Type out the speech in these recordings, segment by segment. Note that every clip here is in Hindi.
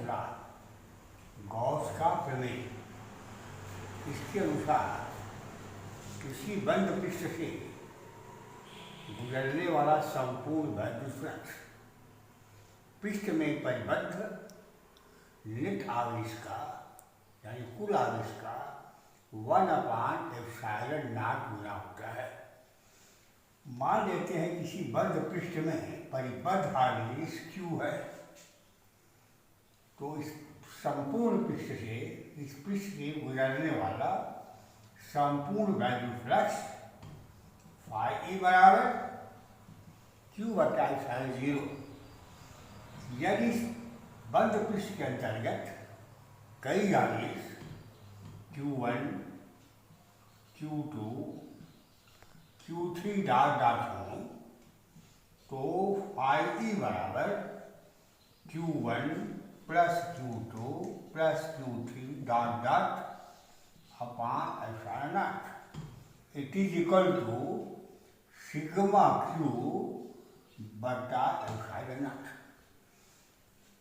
दूसरा गॉस का प्रमेय। इसके अनुसार किसी बंद पृष्ठ से गुजरने वाला संपूर्ण वैद्युत फ्लक्स पृष्ठ में परिबद्ध नेट आवेश का यानी कुल आवेश का 1/ε0 गुना होता है। मान लेते हैं किसी बंद पृष्ठ में परिबद्ध आवेश Q है, तो इस संपूर्ण पृष्ठ से इस पृष्ठ से गुजरने वाला संपूर्ण वैद्युत फ्लक्स φE बराबर Q/ε0। यदि इस बंद पृष्ठ के अंतर्गत कई आवेश Q1, Q2, Q3 हों तो φE बराबर Q1 + Q2 + Q3 upon ε0। It is equal to sigma Q बटा ε0।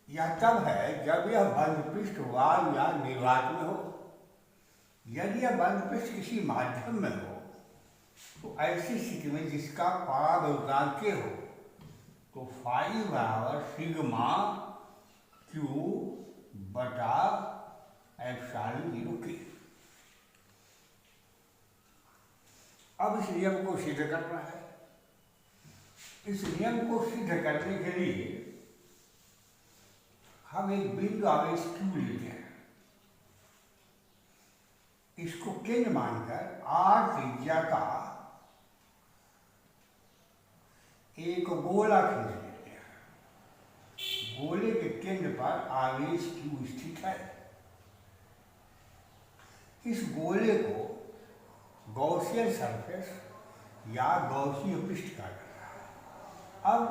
यह तब है जब यह बंद पृष्ठ वाल या निर्वात में हो। यदि यह बंद पृष्ठ किसी माध्यम में हो तो ऐसी स्थिति में जिसका परावर्तन के हो तो φE बराबर सिग्मा Q बटा ε0 के। अब इस नियम को सिद्ध करना है। इस नियम को सिद्ध करने के लिए हम एक बिंदु आवेश Q लेते हैं। इसको केंद्र मानकर R त्रिज्या का एक गोला खींच लेते हैं। गोले के केंद्र पर आवेश Q स्थित है। इस गोले को गॉसियन सरफेस या गॉसीय पृष्ठ कहा जाता है। अब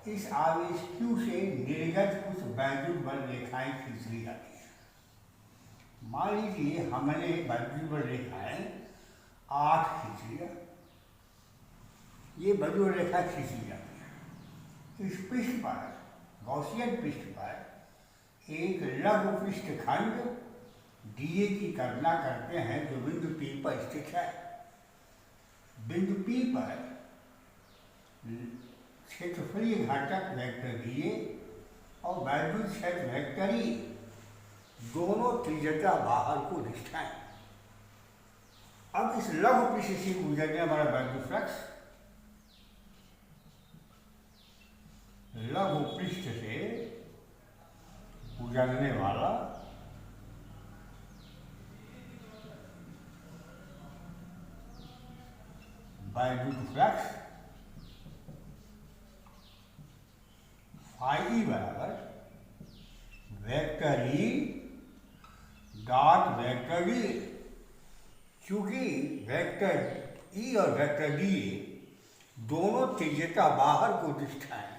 इस आवेश Q से निर्गत कुछ वैद्युत बल रेखाएं खींच ली जाती हैं। मान लीजिए हमने वैद्युत बल रेखाएं 8 खींच लिया। ये वैद्युत रेखा खींच ली जाती है। इस पृष्ठ पर गॉसियन पृष्ठ पर एक लघु पृष्ठखंड DA की कल्पना करते हैं जो बिंदु P पर स्थित है। बिंदु P पर क्षेत्रफलीय घटक वेक्टर DA और वैद्युत क्षेत्र वेक्टर E दोनों त्रिज्या बाहर को दिखाएं। अब इस लघु पृष्ठ से गुजरने वाला वैद्युत फ्लक्स लघु पृष्ठ से गुजरने वाला वैद्युत फ्लक्स φE बराबर vector E dot vector D। चूंकि वेक्टर E और वेक्टर D दोनों त्रिज्या बाहर को दिखाएं,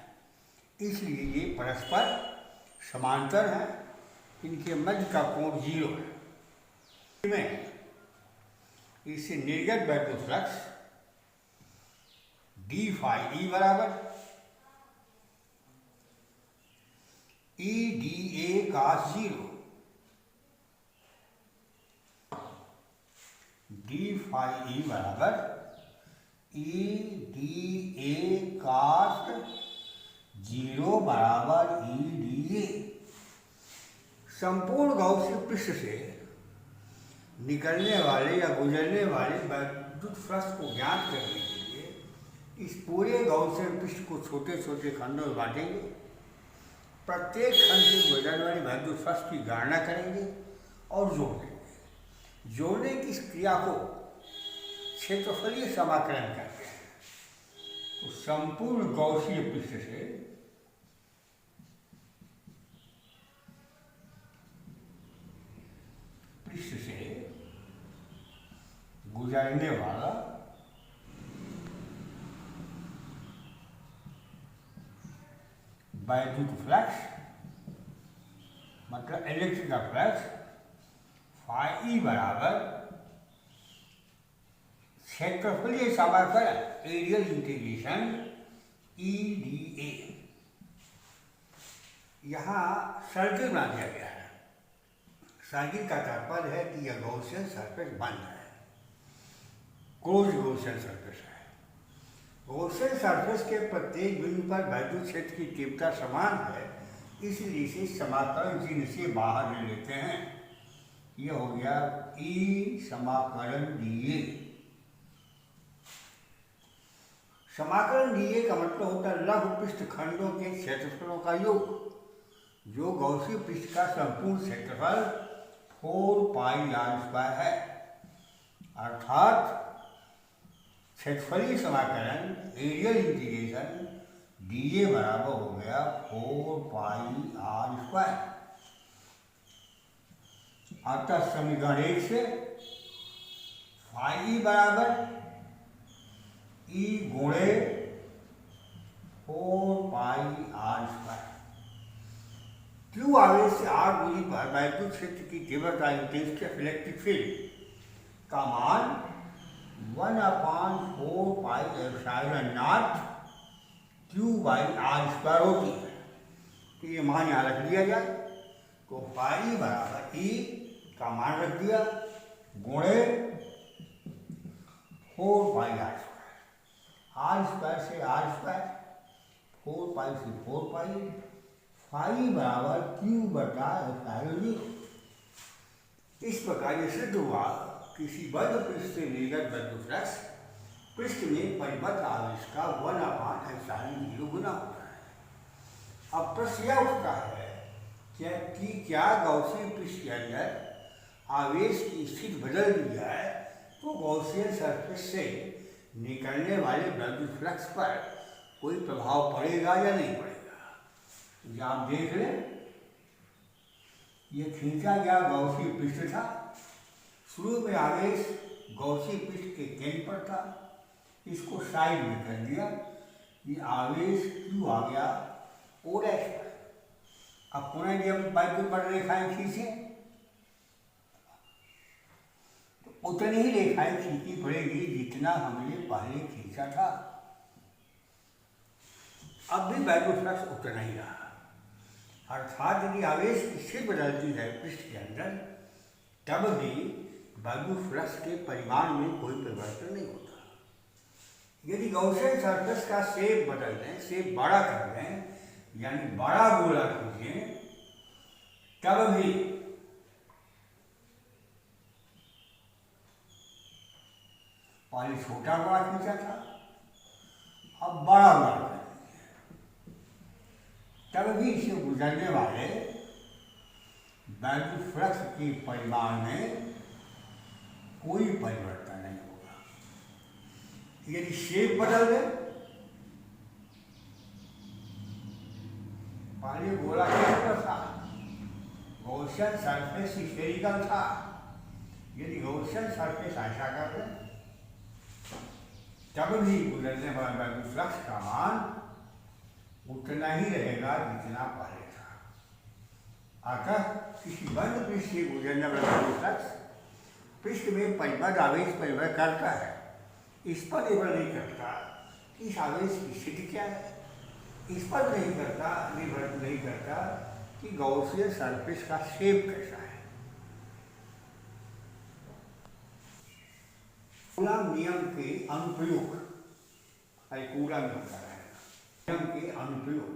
इसलिए ये परस्पर समांतर हैं। इनके मध्य का कोण 0 है। में इससे निर्गत वैद्युत फ्लक्स dφE बराबर EdA cos 0। dφE बराबर EdA cos 0 बराबर EdA। संपूर्ण गॉसीय पृष्ठ से निकलने वाले या गुजरने वाले वैद्युत फ्लक्स को ज्ञात करने के लिए इस पूरे गॉसियन पृष्ठ को छोटे छोटे खंडों में बांटेंगे। प्रत्येक खंड से गुजरने वाली वैद्युत फ्लक्स की गणना करेंगे और जोड़ देंगे। जोड़ने की इस क्रिया को क्षेत्रफलीय समाकलन कहते हैं। तो संपूर्ण गॉसीय पृष्ठ से गुजरने वाला वैद्युत फ्लक्स मतलब इलेक्ट्रिकल फ्लक्स φE बराबर क्षेत्रफलीय समाकलन एरियल इंटीग्रेशन EdA। यहाँ सर्किल बना दिया गया है। सर्किल का तात्पर्य है कि यह गॉसियन सरफेस बंद है, क्लोज गॉसियन सरफेस है। गॉसियन सरफेस के प्रत्येक बिंदु पर वैद्युत क्षेत्र की तीव्रता समान है, इसलिए इसे समाकलन चिन्ह से बाहर ले लेते हैं। यह हो गया ई समाकलन डीए। समाकलन डीए का मतलब होता है लघु पृष्ठ खंडों के क्षेत्रफलों का योग, जो गॉसीय पृष्ठ का संपूर्ण क्षेत्रफल 4πr² है। अर्थात क्षेत्रफलीय समाकलन एरियल इंटीग्रेशन डीए बराबर हो गया 4πr²। अतः समीकरण 1 से फाई बराबर ई गुणे 4πr²। क्यू आवेश से आर दूरी पर वैद्युत क्षेत्र की तीव्रता इंटेंसिटी ऑफ इलेक्ट्रिक फील्ड का मान 1/4πε0 Q/r² होती है। तो ये मान यहाँ रख दिया जाए, तो पाई बराबर ई का मान रख दिया गुणे 4πr²। r² से r², 4π से 4π, फाई बराबर Q/0। इस प्रकार ये सिद्ध हुआ किसी बद्ध पृष्ठ से निर्गत वैद्युत फ्लक्स पृष्ठ में परिबद्ध आवेश का 1/ε0 गुना होता है। अब प्रश्न यह उठता है कि क्या गॉसियन पृष्ठ के अंदर आवेश की स्थिति बदल दी जाए तो गॉसियन सरफेस से निकलने वाले वैद्युत फ्लक्स पर कोई प्रभाव पड़ेगा या नहीं पड़ेगा। ये आप देख लें, ये खींचा गया गॉसीय पृष्ठ था। शुरू में आवेश गॉसीय पृष्ठ के केंद्र पर था, इसको साइड में कर दिया, ये आवेश क्यों आ गया ओ डैश पर। अब पुनः जब वैद्युत पर रेखाएं खींचे तो उतनी ही रेखाएं खींचनी पड़ेगी जितना हमने पहले खींचा था। अब भी वैद्युत फ्लक्स उतना ही रहा। अर्थात यदि आवेश की स्थिति बदलती है पृष्ठ के अंदर, तब भी वैद्युत फ्लक्स के परिमाण में कोई परिवर्तन नहीं होता। यदि गॉसियन सरफेस का शेप बदल दें, शेप बड़ा कर दें, यानी बड़ा गोला खींचें, तब भी पहले छोटा गोला खींचा था, अब बड़ा गोला, तब भी इसे गुजरने वाले वैद्युत फ्लक्स के परिमाण में कोई परिवर्तन नहीं होगा। यदि शेप बदल दे, पहले गोला कैसा था, गॉसियन सरफेस स्फेरिकल था, यदि गॉसियन सरफेस ऐसा कर दे, तब भी गुजरने वाले वैद्युत फ्लक्स का मान उतना ही रहेगा जितना पहले था। अतः किसी बंद पृष्ठ से गुजरने वाला फ्लक्स पृष्ठ में परिबद्ध आवेश पर निर्भर करता है। इस पर निर्भर नहीं करता कि इस आवेश की स्थिति क्या है, इस पर निर्भर नहीं करता कि गॉसियन सरफेस का शेप कैसा है। कूलॉम नियम के अनुप्रयोग, कूलॉम नियम का नियम के अनुप्रयोग।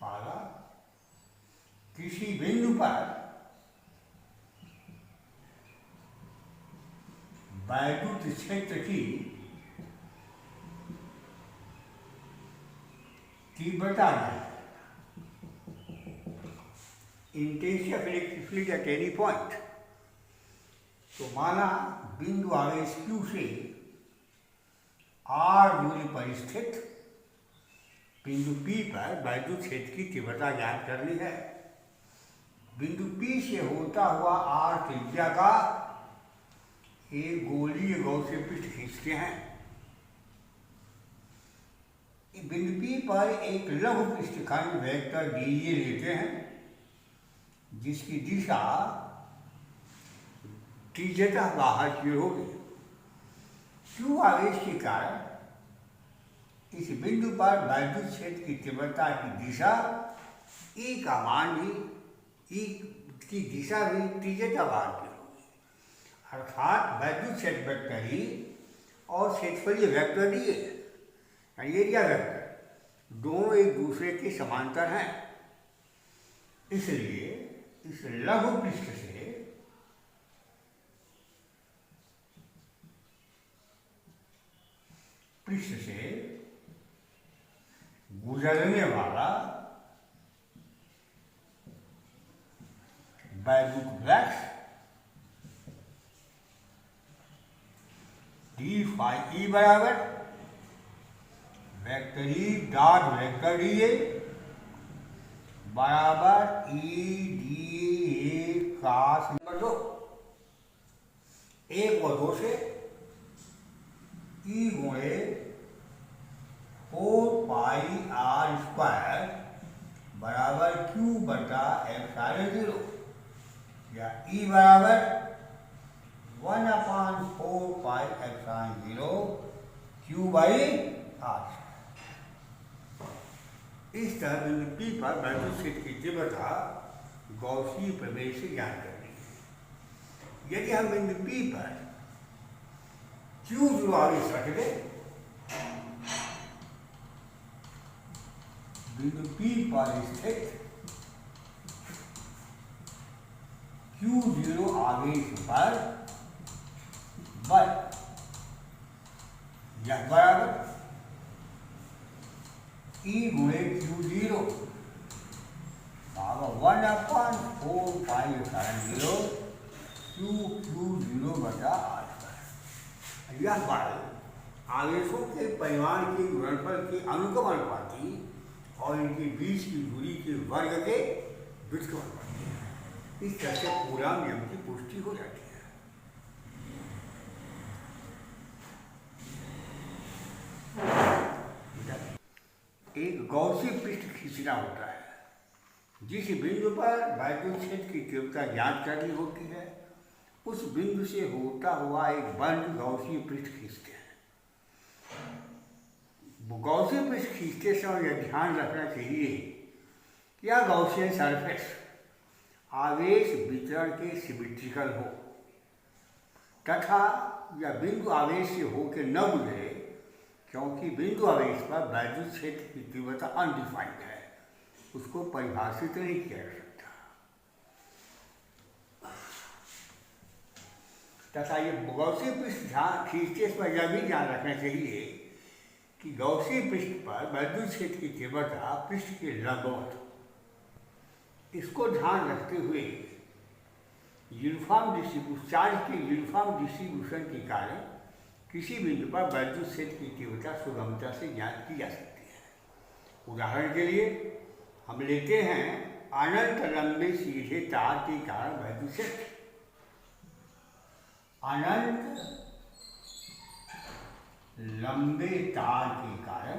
पहला, किसी बिंदु पर वैद्युत क्षेत्र की तीव्रता में intensity of electric field at any point. तो माना बिंदु आवेश Q से R दूरी पर स्थित बिंदु P पर वैद्युत क्षेत्र की तीव्रता ज्ञात करनी है। बिंदु P से होता हुआ R त्रिज्या का एक गोलीय गौसीय पृष्ठ खींचते हैं। बिंदु P पर एक लघु पृष्ठखंड वेक्टर dA लेते हैं जिसकी दिशा त्रिज्यता बाहर की होगी। Q आवेश के कारण इस बिंदु पर वैद्युत क्षेत्र की तीव्रता की दिशा E का मान भी E की दिशा भी त्रिज्यता बाहर की होगी, अर्थात वैद्युत क्षेत्र वेक्टर E और क्षेत्रफलीय वेक्टर dA एरिया वेक्टर दोनों एक दूसरे के समांतर हैं। इसलिए इस लघु पृष्ठ से गुजरने वाला वैद्युत फ्लक्स d phi E बराबर vector E dot vector dA बराबर E dA cos नंबर 2 1 और 2 से E गुणे 4 पाई R स्क्वायर बराबर Q बटा एप्सिलॉन 0 या E बराबर 1/4 पाई एप्सिलॉन 0 Q बाई R। इस तरह बिंदु P पर वैद्युत क्षेत्र की तीव्रता गौसीय प्रमेय से ज्ञात करनी है। यदि हम बिंदु P पर Q जो आवेश रख दें, बिंदु P पर स्थित Q0 आवेश पर बल यह बराबर E गुणे Q0 बराबर 1/4 पाई एप्सिलॉन 0 Q0 बटा R। यह बल आवेशों के परिमाण के गुणनफल के अनुक्रमानुपाती और इनके बीच की दूरी के वर्ग के व्युत्क्रमानुपाती है। इस तरह से पूरा नियम की पुष्टि हो जाती है। एक गौसीय पृष्ठ खींचना होता है। जिस बिंदु पर वैद्युत क्षेत्र की तीव्रता ज्ञात करनी होती है, उस बिंदु से होता हुआ एक बंद गौसीय पृष्ठ खींचते हैं। गौसीय पृष्ठ खींचते समय यह ध्यान रखना चाहिए कि यह गौसीय सरफेस आवेश वितरण के सिमेट्रिकल हो तथा यह बिंदु आवेश से होकर न गुजरे, क्योंकि बिंदु आवेश पर वैद्युत क्षेत्र की तीव्रता अनडिफाइंड है, उसको परिभाषित नहीं किया जा सकता। तथा ये गौसीय पृष्ठ ध्यान खींचते समय यह भी ध्यान रखना चाहिए कि गौसीय पृष्ठ पर वैद्युत क्षेत्र की तीव्रता पृष्ठ के लंबवत, इसको ध्यान रखते हुए यूनिफॉर्म डिस्ट्रीब्यूशन चार्ज के यूनिफॉर्म डिस्ट्रीब्यूशन के कारण किसी बिंदु पर वैद्युत क्षेत्र की तीव्रता सुगमता से ज्ञात की जा सकती है। उदाहरण के लिए हम लेते हैं अनंत लंबे सीधे तार के कारण वैद्युत क्षेत्र। अनंत लंबे तार के कारण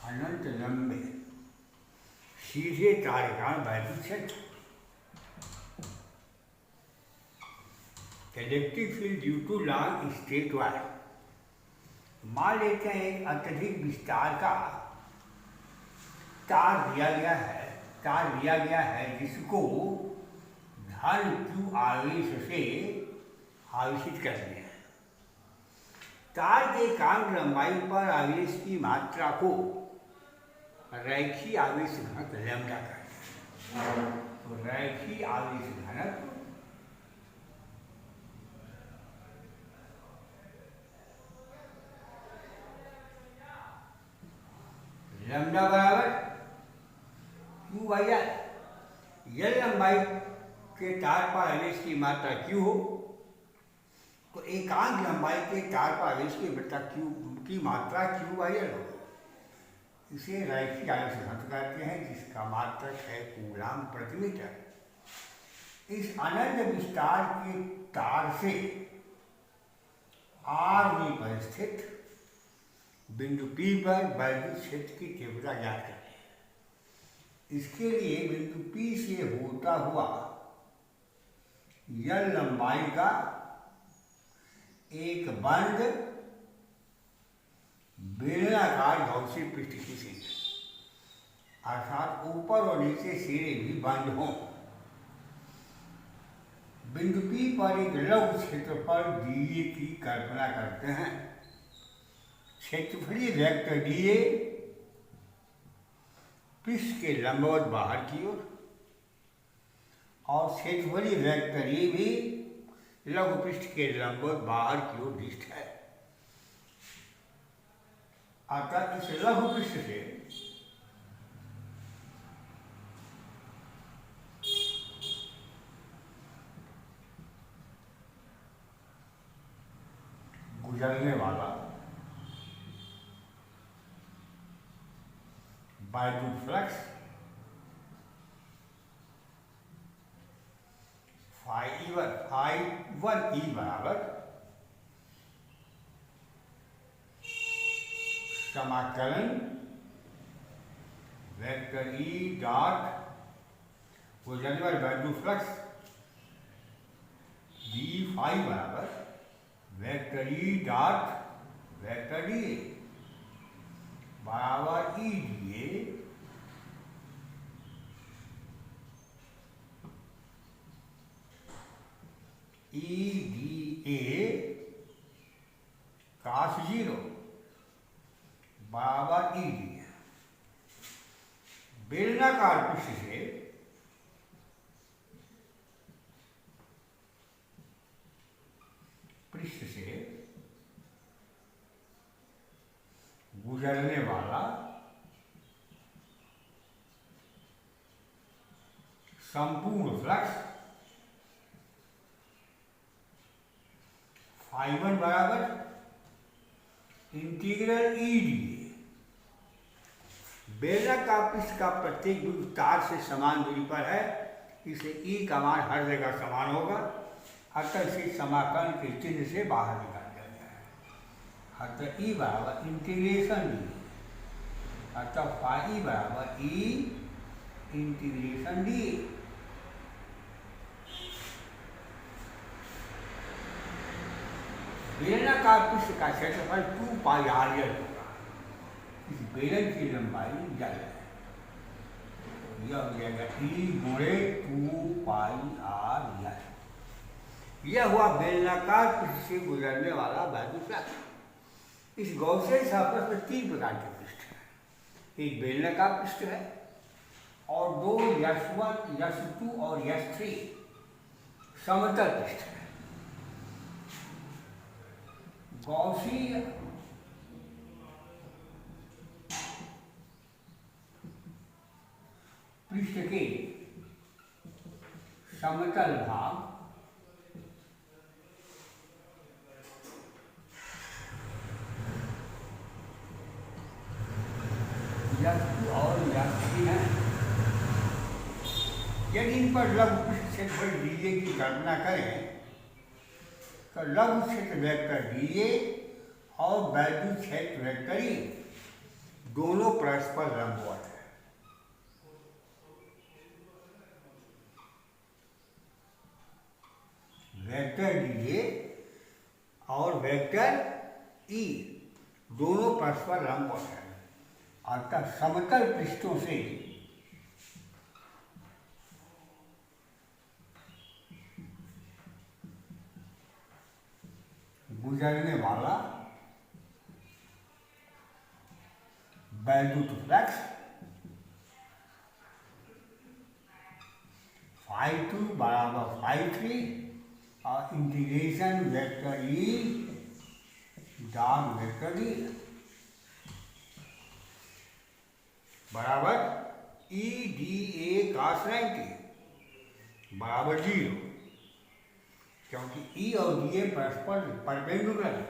अनंत लंबे सीधे तार के कारण वैद्युत क्षेत्र। Electric field due to long straight wire. मान लेते हैं एक अत्यधिक विस्तार का तार दिया गया है जिसको धन Q आवेश से आवेशित कर दिया है। तार के एकांक लंबाई पर आवेश की मात्रा को रैखिक आवेश घनत्व लैम्ब्डा कहते हैं। तो रैखिक आवेश घनत्व लैम्ब्डा बराबर Q बाई R। यह लंबाई के तार पर आवेश की मात्रा Q हो तो एकांक लंबाई के तार पर आवेश की मात्रा Q बाई R हो। इसे रैखिक आवेश घनत्व कहते हैं, जिसका मात्रक है कूलाम प्रति मीटर। इस अनंत विस्तार के तार से r पर स्थित बिंदु P पर वैद्युत क्षेत्र की तीव्रता ज्ञात करते हैं। इसके लिए बिंदु P से होता हुआ L लंबाई का एक बंद बेलनाकार गौसीय पृष्ठ खींचेंगे, अर्थात ऊपर और नीचे सिरे भी बंद हों। बिंदु P पर एक लघु क्षेत्रफल dA की कल्पना करते हैं। क्षेत्रफलीय वेक्टर dA पृष्ठ के लंबवत बाहर की ओर और क्षेत्रफलीय वेक्टर A भी लघु पृष्ठ के लंबवत बाहर की ओर दिष्ट है। अतः इस लघु पृष्ठ से गुजरने वाला वैद्युत फ्लक्स φ1 E बराबर समाकलन वेक्टर E डॉट गुजरने वाले वैद्युत फ्लक्स d फाई बराबर vector E dot vector dA बराबर E dA cos 0 बराबर E dA। बेलनाकार पृष्ठ से गुजरने वाला संपूर्ण फ्लक्स φ1 बराबर इंटीग्रल E dA। बेलनाकार पृष्ठ का प्रत्येक बिंदु तार से समान दूरी पर है, इसे E का मान हर जगह समान होगा, अतः इसे समाकलन के चिन्ह से बाहर निकाल दिया गया है। अतः E बराबर इंटीग्रेशन dA, अतः φ बराबर E इंटीग्रेशन dA। बेलनाकार पृष्ठ का क्षेत्रफल 2 पाई r l होगा। इस बेलन की लंबाई l है। यह हो जाएगा E गुणे 2 पाई r l। यह हुआ बेलनाकार पृष्ठ से गुजरने वाला वैद्युत फ्लक्स। इस गॉसियन सर्फेस में 3 प्रकार के पृष्ठ हैं। एक बेलनाकार पृष्ठ है और 2 S1, S2 और S3 समतल पृष्ठ है। गॉसियन पृष्ठ के समतल भाग S2 और S3 हैं। यदि इन पर लघु पृष्ठ क्षेत्रफल dA की गणना करें तो लघु क्षेत्र वेक्टर dA और वैद्युत क्षेत्र वेक्टर E दोनों परस्पर लंबवत है। वेक्टर dA और वेक्टर E दोनों परस्पर लंबवत है, अर्थात समतल पृष्ठों से गुजरने वाला वैद्युत फ्लक्स φ2 बराबर φ3 और integration vector E dot vector D बराबर E dA cos 90 बराबर 0, क्योंकि E और dA परस्पर परपेंडिकुलर है,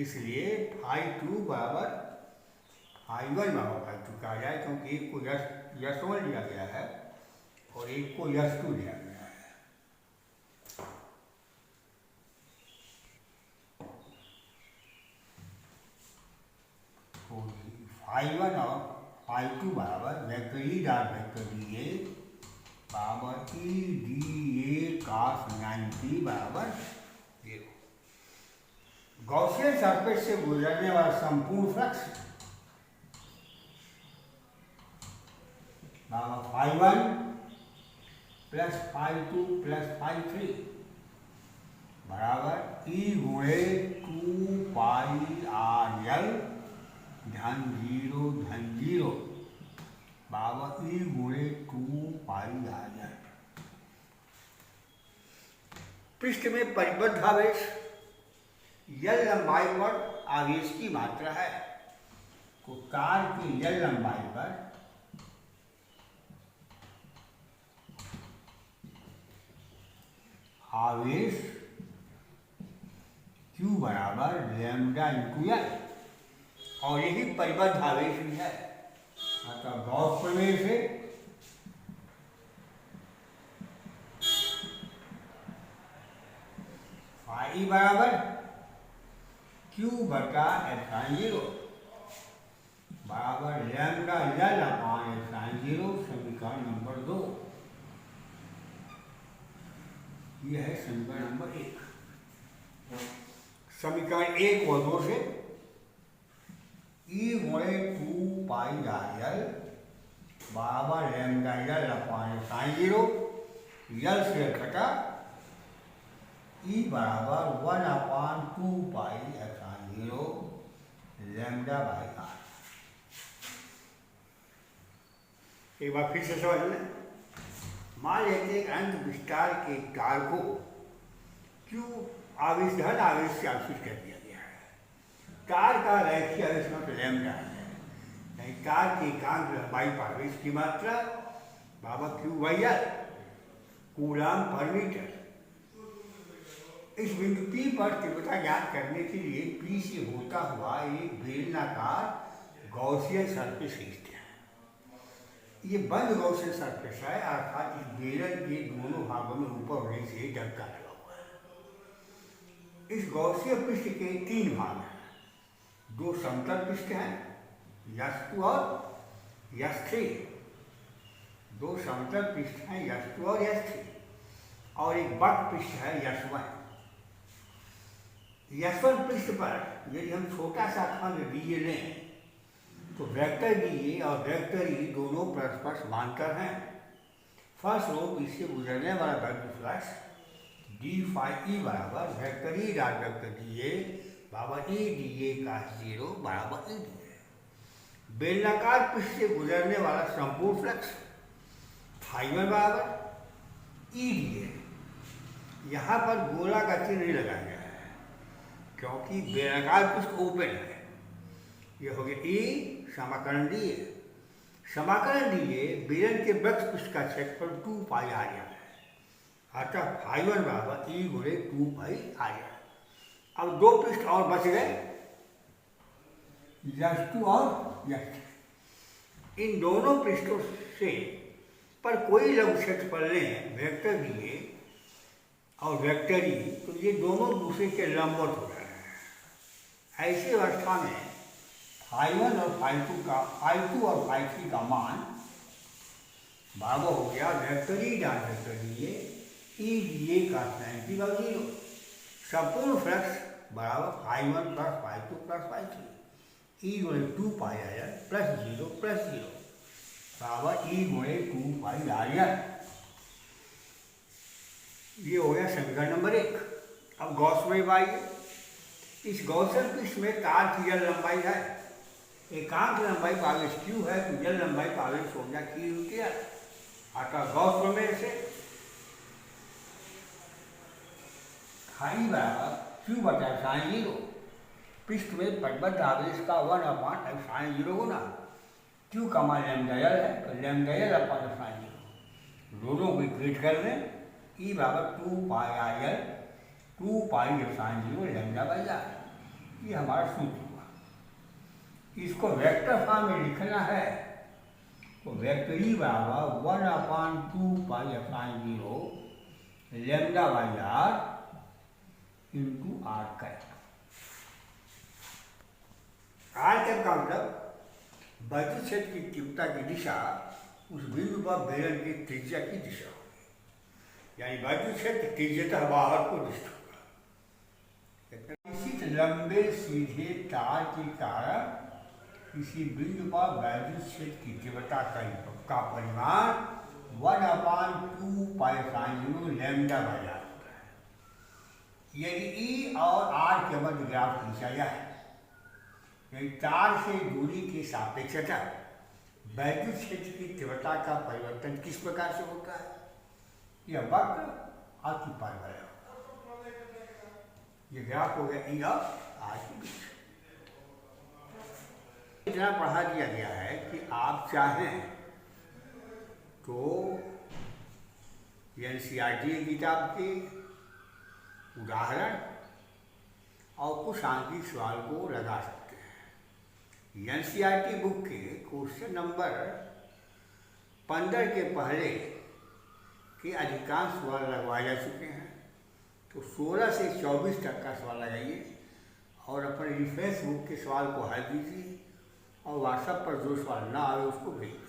इसलिए φ2 बराबर फाई वन बराबर फाई टू कहा जाए, क्योंकि एक को यस वन लिया गया है और एक को यस टू लिया गया है। तो फाई वन और फाई टू बराबर vector E dot vector D A बराबर ई डी ए cos 90 बराबर 0। गॉसियन सरफेस से गुजरने वाला संपूर्ण फ्लक्स बराबर phi one plus phi two plus phi three बराबर ई गुणे 2 पाई आर एल धन 0 बराबर ई गुणे 2 पाई आर एल। पृष्ठ में परिबद्ध आवेश यल लंबाई पर आवेश की मात्रा है। तो तार की यल लंबाई पर आवेश Q बराबर लैम्डा इंटू एल, और यही परिबद्ध आवेश भी है। अतः गॉस प्रमेय से फाई बराबर Q बटा एप्सिलॉन 0 बराबर लैम्डा एल अपान एप्सिलॉन 0, समीकरण नंबर 2। यह है समीकरण नंबर 1। समीकरण 1 और 2 से ई गुणे 2 पाई आर एल बराबर lambda L upon epsilon 0, L से घटा ई बराबर 1 upon 2 pi epsilon 0 lambda by R. एक बार फिर से समझ लें। मान लेते हैं अनंत विस्तार के तार को Q आवेश धन आवेश से आवेशित कर दिया गया है। तार का रैखिक आवेश मतलब लैम्डा है, यानी तार की एकांक लंबाई पर आवेश की मात्रा बराबर Q बाई आर कूलम पर मीटर। इस बिंदु P पर तीव्रता ज्ञात करने के लिए P से होता हुआ एक बेलनाकार गॉसियन सरफेस खींचते हैं। ये बंद गॉसियन सरफेस है, अर्थात इस बेलन के दोनों भागों में ऊपर होने से धक्का लगा हुआ है। इस गॉसियन पृष्ठ के 3 भाग हैं। 2 समतल पृष्ठ हैं S2 और S3। 2 समतल पृष्ठ हैं S2 और S3, और एक बट पृष्ठ है S1। S1 पृष्ठ पर यदि हम छोटा सा खंड DA लें तो वेक्टर DA और वेक्टर E दोनों परस्पर समांतर हैं। फलस्वरूप इससे गुजरने वाला vector flux D phi E बराबर vector E dot vector DA बराबर ई DA cos 0 बराबर ई DA। बेलनाकार पृष्ठ से गुजरने वाला संपूर्ण फ्लक्स फाई वन बराबर ई DA। यहाँ पर गोला का चिन्ह नहीं लगाया गया है क्योंकि बेलनाकार पृष्ठ ओपन है। यह हो गया E समाकलन DA। समाकलन DA बेलन के वक्र पृष्ठ का क्षेत्रफल 2 पाई आ गया है। अतः फाई वन बराबर ई गुणे 2 पाई आ गया। अब 2 पृष्ठ और बच गए S2 और S3। इन दोनों पृष्ठों से पर कोई लघु क्षेत्रफल लें वेक्टर DA और वेक्टर E, तो ये दोनों दूसरे के लंबवत हो रहे हैं। ऐसी अवस्था में फाई वन और फाई टू और फाई थ्री का मान बराबर हो गया vector E dot vector DA E DA cos 90 का 0। संपूर्ण फ्लक्स बराबर phi one plus phi two plus phi three E गुणे 2 पाई आर एल प्लस 0 बराबर ई गुणे 2 पाई आर एल। ये हो गया समीकरण नंबर 1। अब गॉस में आइए। इस गॉसियन पृष्ठ में तार की यल लंबाई है, एकांक लंबाई पर आवेश Q है, तो यल लंबाई पर आवेश हो गया Q इंटू एल। अतः गॉस प्रमेय से फाई बराबर Q बटा एप्सिलॉन 0 पृष्ठ में परिबद्ध आवेश का 1 अपान एप्सिलॉन 0 गुना Q का मान लैम्डा एल है, तो लैम्डा एल अपान एप्सिलॉन 0 दोनों को इक्वेट कर दें। ई बराबर 2 pi R L 2 pi epsilon 0 lambda by R. ये हमारा सूत्र हुआ। इसको वेक्टर फॉर्म में लिखना है तो वेक्टर ई बराबर 1/2 पाई/0 lambda by R into R cap. R cap का मतलब वैद्युत क्षेत्र की तीव्रता की दिशा उस बिंदु पर बेलन की त्रिज्या की दिशा होगी, यानी वैद्युत क्षेत्र त्रिज्यतः बाहर को दिष्ट होगा। निश्चित लंबे सीधे तार के कारण किसी बिंदु पर वैद्युत क्षेत्र की तीव्रता का परिमाण 1/2 पाई/0 लैम्डा बाई आर होता है। यदि ई और आर के मध्य ग्राफ खींचा जाए, यदि तार से दूरी के सापेक्षता वैद्युत क्षेत्र की तीव्रता का परिवर्तन किस प्रकार से होता है, यह वक्र अति परवलय होगा। ये ग्राफ हो गया ई और आर के बीच। इतना पढ़ा दिया गया है कि आप चाहें तो एनसीईआरटी की किताब के उदाहरण और कुछ सांख्यिक सवाल को लगा सकते हैं। एनसीईआरटी बुक के क्वेश्चन नंबर 15 के पहले के अधिकांश सवाल लगवाए जा चुके हैं, तो 16 से 24 तक का सवाल लगाइए और अपने रेफरेंस बुक के सवाल को हल कीजिए और व्हाट्सएप पर जो सवाल ना आए उसको भेजिए।